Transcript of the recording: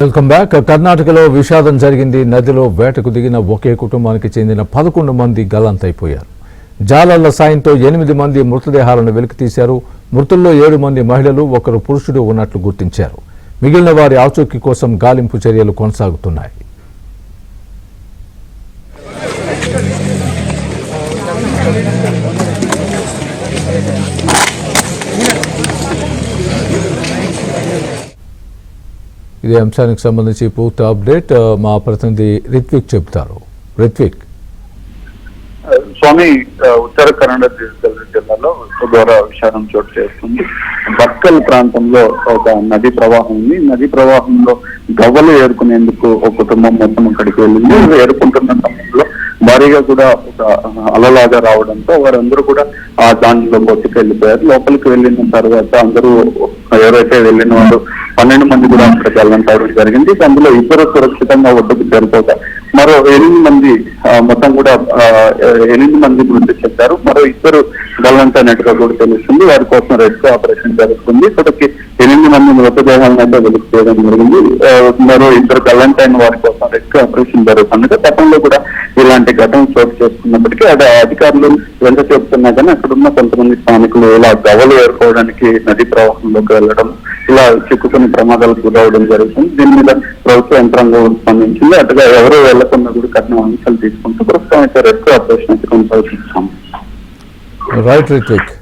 Welcome back. కర్ణాటకలో విషాదం జరిగింది. నదిలో వేటకు దిగిన ఒకే కుటుంబానికి చెందిన 11 మంది గల్లంతైపోయారు. జాలర్ల సాయంతో 8 మంది మృతదేహాలను వెలికితీశారు. మృతుల్లో 7 మంది మహిళలు, 1 పురుషుడు ఉన్నట్లు గుర్తించారు. మిగిలిన వారి ఆచూకీ కోసం గాలింపు చర్యలు కొనసాగుతున్నాయి. ఇదే అంశానికి సంబంధించి పూర్తి అప్డేట్ మా ప్రతినిధి రిత్విక్ చెబుతారు. రిత్విక్, స్వామి, ఉత్తర కన్నడ జిల్లాలో ద్వారా విషాదం చోటు చేస్తుంది. బక్కల్ ప్రాంతంలో ఒక నది ప్రవాహం ఉంది. నది ప్రవాహంలో గవ్వలు ఏరుకునేందుకు ఒక కుటుంబం మొత్తం అక్కడికి వెళ్ళింది. ఏరుకుంటున్న సమయంలో భారీగా కూడా ఒక అలలాగా రావడంతో వారందరూ కూడా ఆ దానిలో బొట్టుకు వెళ్ళిపోయారు. లోపలికి వెళ్ళిన తర్వాత అందరూ ఎవరైతే వెళ్ళిన వారు 12 మంది కూడా అక్కడికి వెళ్ళడం జరిగింది. అందులో ఇద్దరు సురక్షితంగా ఒడ్డుకు చేరుకోగా మరో 8 మంది మొత్తం కూడా 8 మంది మృతి చెందారు. మరో ఇద్దరు గల్లంతైనట్టుగా కూడా తెలుస్తుంది. వారి కోసం రెస్క్యూ ఆపరేషన్ జరుగుతుంది. ఇప్పటికి 8 మంది మృతదేహాలను అయితే వెలికి చేయడం జరిగింది. మరో ఇద్దరు గల్లంతైన వారి కోసం రెస్క్యూ ఆపరేషన్ జరుగుతుంది. గతంలో కూడా ఇలాంటి ఘటన చోటు చేసుకున్నప్పటికీ అధికారులు ఎంత చెబుతున్నా కానీ అక్కడున్న కొంతమంది స్థానికులు ఇలా గవలు ఏర్పడడానికి నదీ ప్రవాహంలోకి వెళ్ళడం, ఇలా చిక్కుకుని ప్రమాదాలకు గురవడం జరుగుతుంది. దీని మీద ప్రభుత్వ యంత్రాంగం స్పందించింది. అటుగా ఎవరూ వెళ్లకుండా కూడా కఠిన ఆంక్షలు తీసుకుంటూ ప్రస్తుతం అయితే రెస్క్యూ ఆపరేషన్ అయితే కొనసాగుతున్నాం. రైట్ రిత్విక్.